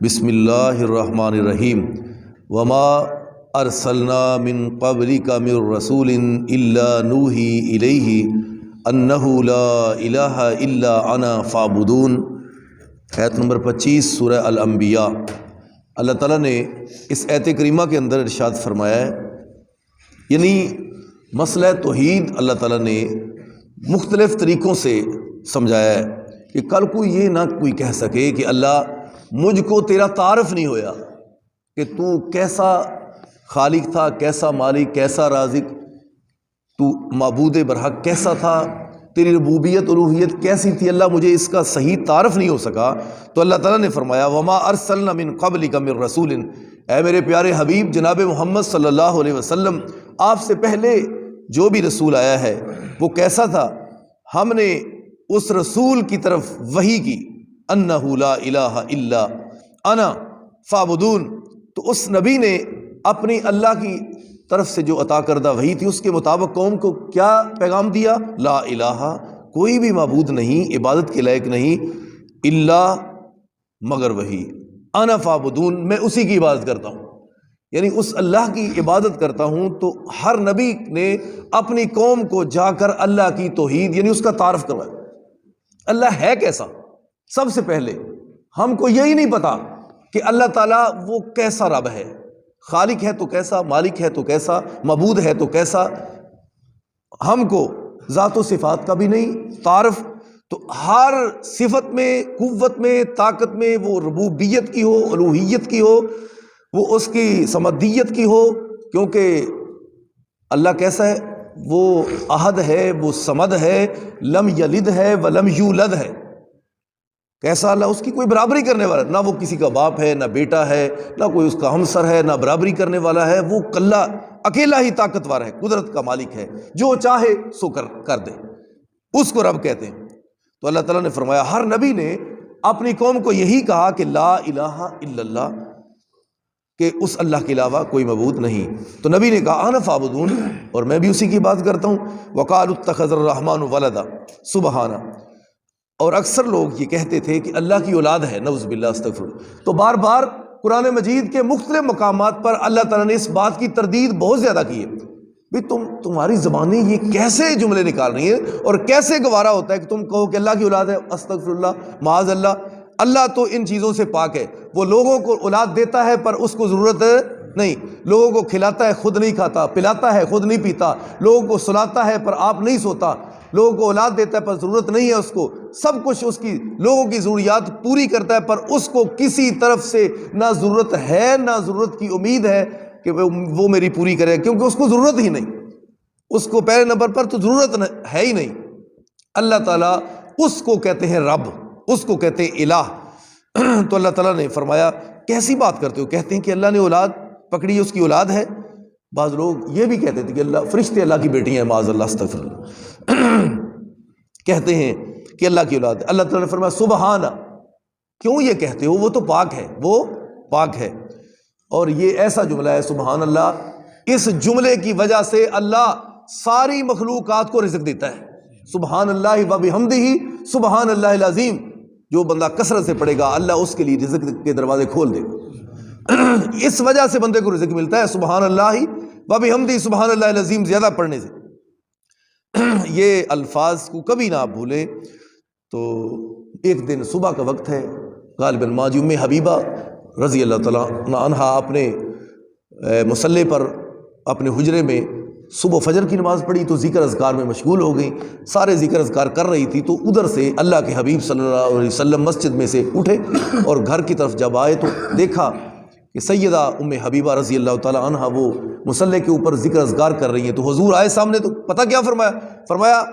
بسم اللہ الرحمن الرحیم وما ارسلنا من قبلک من رسول الا نوحی الیہ انہ لا الہ الا انا فاعبدون۔ آیت نمبر 25 سورہ الانبیاء۔ اللہ تعالیٰ نے اس آیت کریمہ کے اندر ارشاد فرمایا ہے، یعنی مسئلہ توحید اللہ تعالیٰ نے مختلف طریقوں سے سمجھایا ہے کہ کل کو یہ نہ کوئی کہہ سکے کہ اللہ مجھ کو تیرا تعارف نہیں ہویا کہ تو کیسا خالق تھا، کیسا مالک، کیسا رازق، تو معبود برحق کیسا تھا، تیری ربوبیت الوہیت کیسی تھی، اللہ مجھے اس کا صحیح تعارف نہیں ہو سکا۔ تو اللہ تعالیٰ نے فرمایا وما ارسلنا من قبلک من رسول، اے میرے پیارے حبیب جناب محمد صلی اللہ علیہ وسلم، آپ سے پہلے جو بھی رسول آیا ہے وہ کیسا تھا؟ ہم نے اس رسول کی طرف وحی کی، انہ لا الہ الا انا فاعبدون، تو اس نبی نے اپنی اللہ کی طرف سے جو عطا کردہ وحی تھی اس کے مطابق قوم کو کیا پیغام دیا؟ لا الہ، کوئی بھی معبود نہیں، عبادت کے لائق نہیں، الا مگر وہی، انا فاعبدون، میں اسی کی عبادت کرتا ہوں، یعنی اس اللہ کی عبادت کرتا ہوں۔ تو ہر نبی نے اپنی قوم کو جا کر اللہ کی توحید یعنی اس کا تعارف کروایا، اللہ ہے کیسا۔ سب سے پہلے ہم کو یہی نہیں پتا کہ اللہ تعالیٰ وہ کیسا رب ہے، خالق ہے تو کیسا، مالک ہے تو کیسا، معبود ہے تو کیسا، ہم کو ذات و صفات کا بھی نہیں تعارف۔ تو ہر صفت میں، قوت میں، طاقت میں، وہ ربوبیت کی ہو، الوہیت کی ہو، وہ اس کی سمدیت کی ہو، کیونکہ اللہ کیسا ہے، وہ احد ہے، وہ صمد ہے، لم یلد ہے ولم یولد ہے۔ کیسا اللہ، اس کی کوئی برابری کرنے والا، نہ وہ کسی کا باپ ہے، نہ بیٹا ہے، نہ کوئی اس کا ہمسر ہے، نہ برابری کرنے والا ہے، وہ کلا اکیلا ہی طاقتور ہے، قدرت کا مالک ہے، جو چاہے سو کر دے، اس کو رب کہتے ہیں۔ تو اللہ تعالیٰ نے فرمایا ہر نبی نے اپنی قوم کو یہی کہا کہ لا الہ الا اللہ، کہ اس اللہ کے علاوہ کوئی معبود نہیں۔ تو نبی نے کہا انا فاعبدون، اور میں بھی اسی کی بات کرتا ہوں۔ وقالوا اتخذ الرحمن ولدا سبحانہ، اور اکثر لوگ یہ کہتے تھے کہ اللہ کی اولاد ہے، نعوذ باللہ استغفر اللہ۔ تو بار بار قرآن مجید کے مختلف مقامات پر اللہ تعالیٰ نے اس بات کی تردید بہت زیادہ کی ہے، بھئی تمہاری زبانیں یہ کیسے جملے نکال رہی ہیں، اور کیسے گوارا ہوتا ہے کہ تم کہو کہ اللہ کی اولاد ہے، استغفر اللہ، معاذ اللہ، اللہ تو ان چیزوں سے پاک ہے، وہ لوگوں کو اولاد دیتا ہے پر اس کو ضرورت نہیں، لوگوں کو کھلاتا ہے خود نہیں کھاتا، پلاتا ہے خود نہیں پیتا، لوگوں کو سلاتا ہے پر آپ نہیں سوتا، لوگوں کو اولاد دیتا ہے پر ضرورت نہیں ہے اس کو، سب کچھ اس کی لوگوں کی ضروریات پوری کرتا ہے پر اس کو کسی طرف سے نہ ضرورت ہے نہ ضرورت کی امید ہے کہ وہ میری پوری کرے، کیونکہ اس کو ضرورت ہی نہیں، اس کو پہلے نمبر پر تو ضرورت ہے ہی نہیں۔ اللہ تعالیٰ اس کو کہتے ہیں رب، اس کو کہتے ہیں الہ۔ تو اللہ تعالیٰ نے فرمایا کیسی بات کرتے ہو، کہتے ہیں کہ اللہ نے اولاد پکڑی، اس کی اولاد ہے۔ بعض لوگ یہ بھی کہتے تھے کہ اللہ فرشتے اللہ کی بیٹی ہیں، معاذ اللہ استغفر اللہ، کہتے ہیں کہ اللہ کی اولاد ہے۔ اللہ تعالیٰ نے فرمایا سبحانہ، کیوں یہ کہتے ہو، وہ تو پاک ہے، وہ پاک ہے۔ اور یہ ایسا جملہ ہے سبحان اللہ، اس جملے کی وجہ سے اللہ ساری مخلوقات کو رزق دیتا ہے۔ سبحان اللہ و بحمدہ سبحان اللہ العظیم، جو بندہ کثرت سے پڑھے گا اللہ اس کے لیے رزق کے دروازے کھول دے گا، اس وجہ سے بندے کو رزق ملتا ہے، سبحان اللہ و بحمدہ سبحان اللہ العظیم زیادہ پڑھنے سے۔ یہ الفاظ کو کبھی نہ بھولیں۔ تو ایک دن صبح کا وقت ہے، غالباً ماں ام حبیبہ رضی اللہ تعالیٰ عنہا اپنے مصلی پر اپنے حجرے میں صبح فجر کی نماز پڑھی تو ذکر اذکار میں مشغول ہو گئیں، سارے ذکر اذکار کر رہی تھی، تو ادھر سے اللہ کے حبیب صلی اللہ علیہ وسلم مسجد میں سے اٹھے اور گھر کی طرف جب آئے تو دیکھا کہ سیدہ ام حبیبہ رضی اللہ تعالیٰ عنہا وہ مصلی کے اوپر ذکر اذکار کر رہی ہیں۔ تو حضور آئے سامنے تو پتہ کیا فرمایا؟ فرمایا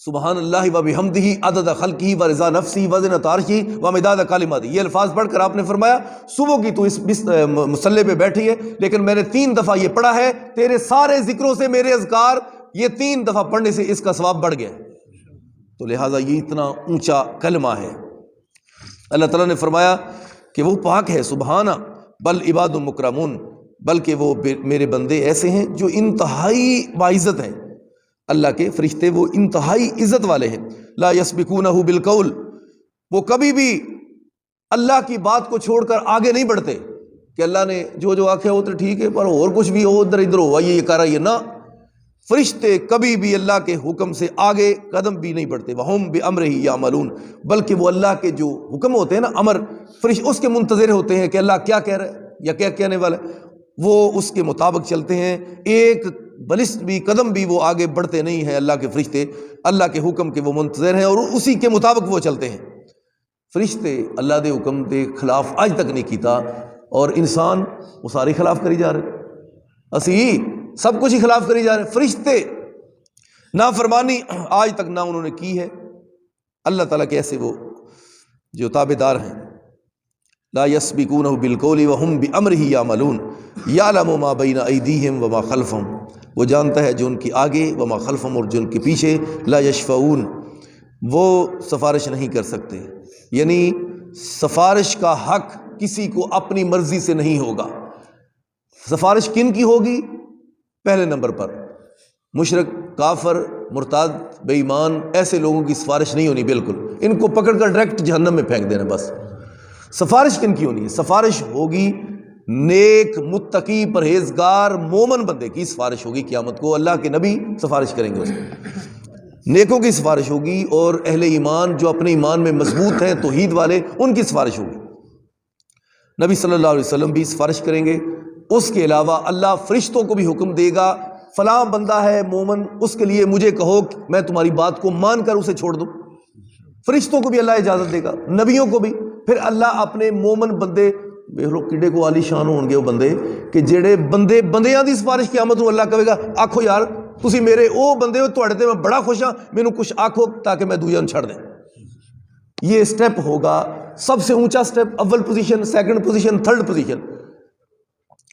سبحان اللہ و بحمدہ عدد خلقہ و رضا نفسہ و زنۃ عرشہ و مداد کلماتہ۔ یہ الفاظ پڑھ کر آپ نے فرمایا صبح کی تو اس مصلی پہ بیٹھی ہے، لیکن میں نے 3 دفعہ یہ پڑھا ہے، تیرے سارے ذکروں سے میرے اذکار یہ 3 دفعہ پڑھنے سے اس کا ثواب بڑھ گیا، تو لہٰذا یہ اتنا اونچا کلمہ ہے۔ اللہ تعالیٰ نے فرمایا کہ وہ پاک ہے، سبحانہ بل عباد مکرمون، بلکہ وہ میرے بندے ایسے ہیں جو انتہائی باعزت ہیں، اللہ کے فرشتے وہ انتہائی عزت والے ہیں۔ لا یسبقونہ بالقول، وہ کبھی بھی اللہ کی بات کو چھوڑ کر آگے نہیں بڑھتے کہ اللہ نے جو آکھیا وہ تو ٹھیک ہے پر اور کچھ بھی ہو ادھر ادھر ہوا یہ کر رہا ہے نہ، فرشتے کبھی بھی اللہ کے حکم سے آگے قدم بھی نہیں بڑھتے، وہم بامرہ یعملون، بلکہ وہ اللہ کے جو حکم ہوتے ہیں نا، امر، فرشتے اس کے منتظر ہوتے ہیں کہ اللہ کیا کہہ رہا ہے یا کیا کہنے والا ہے، وہ اس کے مطابق چلتے ہیں، ایک بلسٹ بھی قدم بھی وہ آگے بڑھتے نہیں ہیں۔ اللہ کے فرشتے اللہ کے حکم کے وہ منتظر ہیں اور اسی کے مطابق وہ چلتے ہیں۔ فرشتے اللہ دے حکم دے خلاف آج تک نہیں کیتا، اور انسان وہ سارے خلاف کری جا رہے، اسی سب کچھ ہی خلاف کری جا رہے۔ فرشتے نافرمانی آج تک نہ انہوں نے کی ہے اللہ تعالیٰ کے، ایسے وہ جو تابع دار ہیں۔ لا یسبقونہ بالقول وہم بامرہ یعملون یعلم ما بین ایدیہم وما خلفہم، وہ جانتا ہے جو ان کی آگے، وما خلفہم، اور جو ان کے پیچھے۔ لا یشفعون، وہ سفارش نہیں کر سکتے، یعنی سفارش کا حق کسی کو اپنی مرضی سے نہیں ہوگا۔ سفارش کن کی ہوگی؟ پہلے نمبر پر مشرک، کافر، مرتاد، بے ایمان، ایسے لوگوں کی سفارش نہیں ہونی، بالکل ان کو پکڑ کر ڈائریکٹ جہنم میں پھینک دینا بس۔ سفارش کن کی ہونی ہے؟ سفارش ہوگی نیک، متقی، پرہیزگار، مومن بندے کی سفارش ہوگی قیامت کو، اللہ کے نبی سفارش کریں گے اس کو، نیکوں کی سفارش ہوگی، اور اہل ایمان جو اپنے ایمان میں مضبوط ہیں، توحید والے، ان کی سفارش ہوگی۔ نبی صلی اللہ علیہ وسلم بھی سفارش کریں گے، اس کے علاوہ اللہ فرشتوں کو بھی حکم دے گا، فلاں بندہ ہے مومن، اس کے لیے مجھے کہو میں تمہاری بات کو مان کر اسے چھوڑ دوں۔ فرشتوں کو بھی اللہ اجازت دے گا، نبیوں کو بھی۔ پھر اللہ اپنے مومن بندے، ویکھ لو کڈے کو عالی شان ہون گے وہ بندے کہ جڑے بندے بندیاں دی سفارش قیامت نوں اللہ کہے گا آکھو یار تسی میرے او بندے ہو، تواڈے تے میں بڑا خوش ہاں، مینوں کچھ آکھو تاکہ میں دوجیاں چھڑ دیں۔ یہ سٹیپ ہوگا سب سے اونچا سٹیپ، اول position, second position, third position.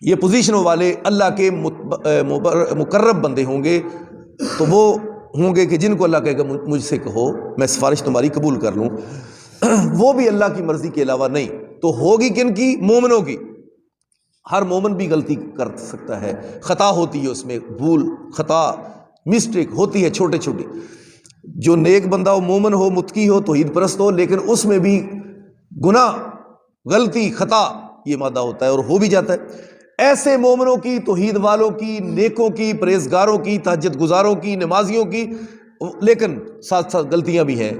یہ پوزیشنوں والے اللہ کے مقرب بندے ہوں گے، تو وہ ہوں گے کہ جن کو اللہ کہے گا مجھ سے کہو میں سفارش تمہاری قبول کر لوں، وہ بھی اللہ کی مرضی کے علاوہ نہیں۔ تو ہوگی کن کی؟ مومنوں کی۔ ہر مومن بھی غلطی کر سکتا ہے، خطا ہوتی ہے، اس میں بھول، خطا، مسٹیک ہوتی ہے چھوٹے چھوٹی۔ جو نیک بندہ ہو، مومن ہو، متقی ہو، توحید پرست ہو، لیکن اس میں بھی گناہ، غلطی، خطا یہ مادہ ہوتا ہے اور ہو بھی جاتا ہے۔ ایسے مومنوں کی، توحید والوں کی، نیکوں کی، پرہیزگاروں کی، تہجد گزاروں کی، نمازیوں کی، لیکن ساتھ ساتھ غلطیاں بھی ہیں،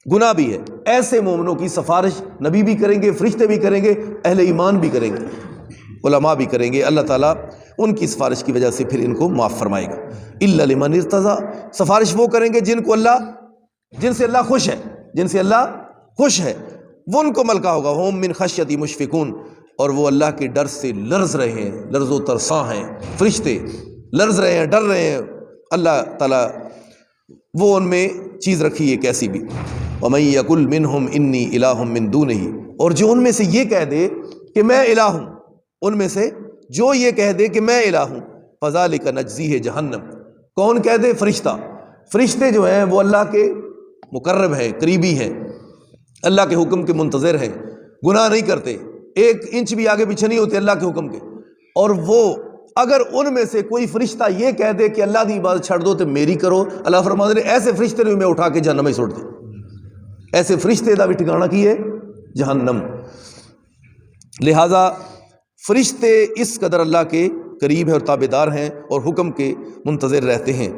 گناہ بھی ہے، ایسے مومنوں کی سفارش نبی بھی کریں گے، فرشتے بھی کریں گے، اہل ایمان بھی کریں گے، علماء بھی کریں گے۔ اللہ تعالیٰ ان کی سفارش کی وجہ سے پھر ان کو معاف فرمائے گا۔ الا لمن ارتضی، سفارش وہ کریں گے جن سے اللہ خوش ہے، جن سے اللہ خوش ہے، وہ ان کو ملکہ ہوگا۔ ہم من خشیتی مشفقون، اور وہ اللہ کے ڈر سے لرز رہے ہیں، لرز و ترساں ہیں، فرشتے لرز رہے ہیں، ڈر رہے ہیں۔ اللہ تعالیٰ وہ ان میں چیز رکھی ہے کیسی بھی۔ وَمَن يَقُلْ مِنْهُمْ إِنِّي إِلَٰهٌ مِّن دُونِهِ، اور جو ان میں سے یہ کہہ دے کہ میں الہ ہوں، ان میں سے جو یہ کہہ دے کہ میں الہ ہوں، فَذَلِكَ نَجْزِيهِ جَهَنَّمَ، کون کہہ دے؟ فرشتہ۔ فرشتے جو ہیں وہ اللہ کے مقرب ہیں، قریبی ہیں، اللہ کے حکم کے منتظر ہیں، گناہ نہیں کرتے، ایک انچ بھی آگے پیچھے نہیں ہوتے اللہ کے حکم کے۔ اور وہ اگر ان میں سے کوئی فرشتہ یہ کہہ دے کہ اللہ دی عبادت چھڑ دو تو میری کرو، اللہ فرماتے ہیں ایسے فرشتے نے میں اٹھا کے جہنم میں چھوڑ دے، ایسے فرشتے دا بھی ٹھکانہ کی ہے جہنم۔ لہٰذا فرشتے اس قدر اللہ کے قریب ہیں اور تابع دار ہیں اور حکم کے منتظر رہتے ہیں،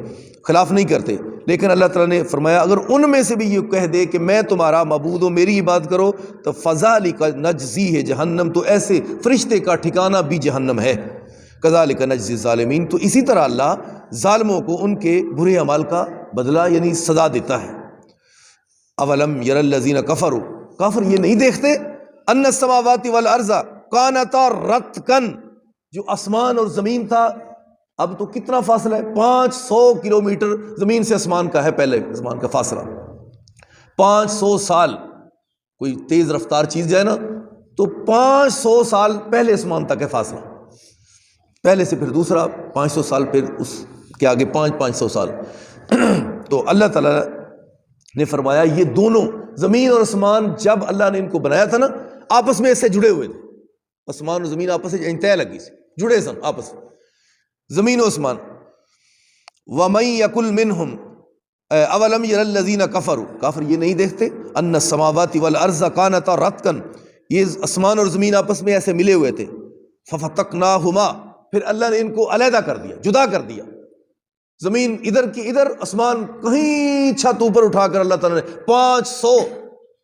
خلاف نہیں کرتے۔ لیکن اللہ تعالیٰ نے فرمایا اگر ان میں سے بھی یہ کہہ دے کہ میں تمہارا معبود ہوں، میری عبادت کرو، تو فَذَلِكَ نَجْزِيهِ جہنم، تو ایسے فرشتے کا ٹھکانہ بھی جہنم ہے۔ كَذَلِكَ نَجْزِي الظَّالِمِينَ، تو اسی طرح اللہ ظالموں کو ان کے برے اعمال کا بدلہ یعنی سزا دیتا ہے۔ اولم یر الذین کفروا، کافر یہ نہیں دیکھتے، ان السماوات والارض کانتا رتقا، جو آسمان اور زمین تھا، اب تو کتنا فاصلہ ہے؟ 500 کلومیٹر زمین سے آسمان کا ہے، پہلے آسمان کا فاصلہ 500 سال، کوئی تیز رفتار چیز جائے نا تو 500 سال پہلے آسمان تک ہے فاصلہ، پہلے سے پھر دوسرا 500 سال، پھر اس کے آگے 500 سال۔ تو اللہ تعالیٰ نے فرمایا یہ دونوں زمین اور آسمان جب اللہ نے ان کو بنایا تھا نا، آپس میں اس سے جڑے ہوئے تھے، آسمان اور زمین آپس سے طے لگی سے جڑے سن آپس میں، زمین و آسمان۔ وَمَن يَقُلْ مِنْهُمْ اَوَلَمْ يَرَ الَّذِينَ كَفَرُوا، کافر یہ نہیں دیکھتے، ان السماوات والارض کانتا رتقا، یہ آسمان اور زمین آپس میں ایسے ملے ہوئے تھے، ففتقناہما، پھر اللہ نے ان کو علیحدہ کر دیا، جدا کر دیا۔ زمین ادھر کی ادھر، آسمان کہیں چھت اوپر اٹھا کر اللہ تعالیٰ نے 500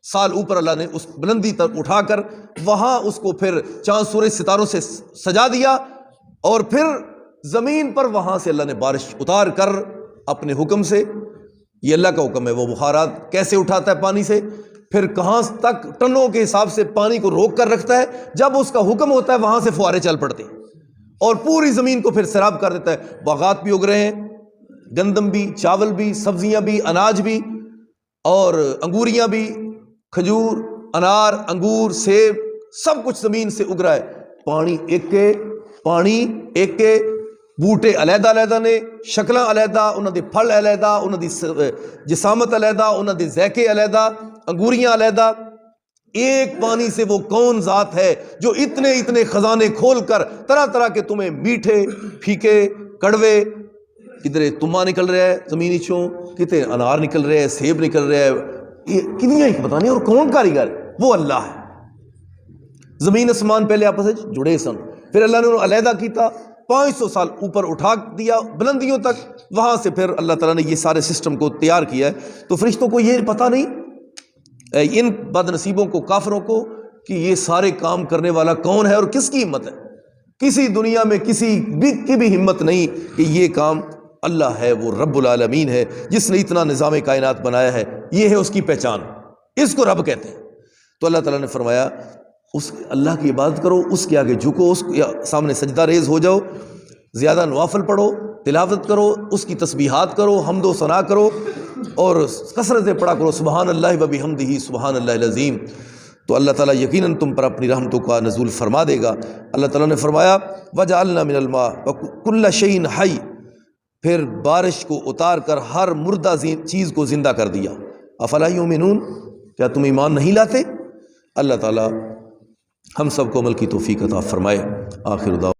سال اوپر اللہ نے اس بلندی تک اٹھا کر وہاں اس کو پھر چاند سورج ستاروں سے سجا دیا، اور پھر زمین پر وہاں سے اللہ نے بارش اتار کر اپنے حکم سے، یہ اللہ کا حکم ہے، وہ بخارات کیسے اٹھاتا ہے پانی سے، پھر کہاں تک ٹنوں کے حساب سے پانی کو روک کر رکھتا ہے، جب اس کا حکم ہوتا ہے وہاں سے فوارے چل پڑتے ہیں اور پوری زمین کو پھر سیراب کر دیتا ہے۔ باغات بھی اگ رہے ہیں، گندم بھی، چاول بھی، سبزیاں بھی، اناج بھی، اور انگوریاں بھی، کھجور، انار، انگور، سیب، سب کچھ زمین سے اگ رہا ہے۔ پانی ایک کے بوٹے علیحدہ علیحدہ نے، شکلاں علیحدہ، انہاں دے پھل علیحدہ، انہاں دی جسامت علیحدہ، انہاں دے ذائقے علیحدہ، انگوریاں علیحدہ۔ ایک پانی سے وہ کون ذات ہے جو اتنے اتنے خزانے کھول کر طرح طرح کے تمہیں میٹھے، پھیکے، کڑوے، کدھر تما نکل رہا ہے زمینی چوں، کتنے انار نکل رہے ہیں، سیب نکل رہے ہیں، یہ کنیاں ہی پتہ نہیں، اور کون کاریگر ہے؟ وہ اللہ ہے۔ زمین اسمان پہلے آپس میں جڑے سن، پھر اللہ نے انہوں علیحدہ کیتا، 500 سال اوپر اٹھا دیا بلندیوں تک، وہاں سے پھر اللہ تعالیٰ نے یہ سارے سسٹم کو تیار کیا ہے۔ تو فرشتوں کو یہ پتہ نہیں، ان بد نصیبوں کو، کافروں کو، کہ یہ سارے کام کرنے والا کون ہے اور کس کی ہمت ہے۔ کسی دنیا میں کسی کی بھی ہمت نہیں کہ یہ کام اللہ ہے، وہ رب العالمین ہے جس نے اتنا نظام کائنات بنایا ہے، یہ ہے اس کی پہچان، اس کو رب کہتے ہیں۔ تو اللہ تعالیٰ نے فرمایا اس اللہ کی عبادت کرو، اس کے آگے جھکو، اس کے سامنے سجدہ ریز ہو جاؤ، زیادہ نوافل پڑھو، تلاوت کرو، اس کی تسبیحات کرو، حمد و ثنا کرو، اور کثرت سے پڑھا کرو سبحان اللہ و بحمدہ سبحان اللہ العظیم۔ تو اللہ تعالیٰ یقیناً تم پر اپنی رحمتوں کا نزول فرما دے گا۔ اللہ تعالیٰ نے فرمایا وجعلنا من الماء وكل شيء حي، پھر بارش کو اتار کر ہر مردہ چیز کو زندہ کر دیا۔ افلا یؤمنون، کیا تم ایمان نہیں لاتے؟ اللہ تعالیٰ ہم سب کو عمل کی توفیق عطا فرمائے۔ آخر دعوانا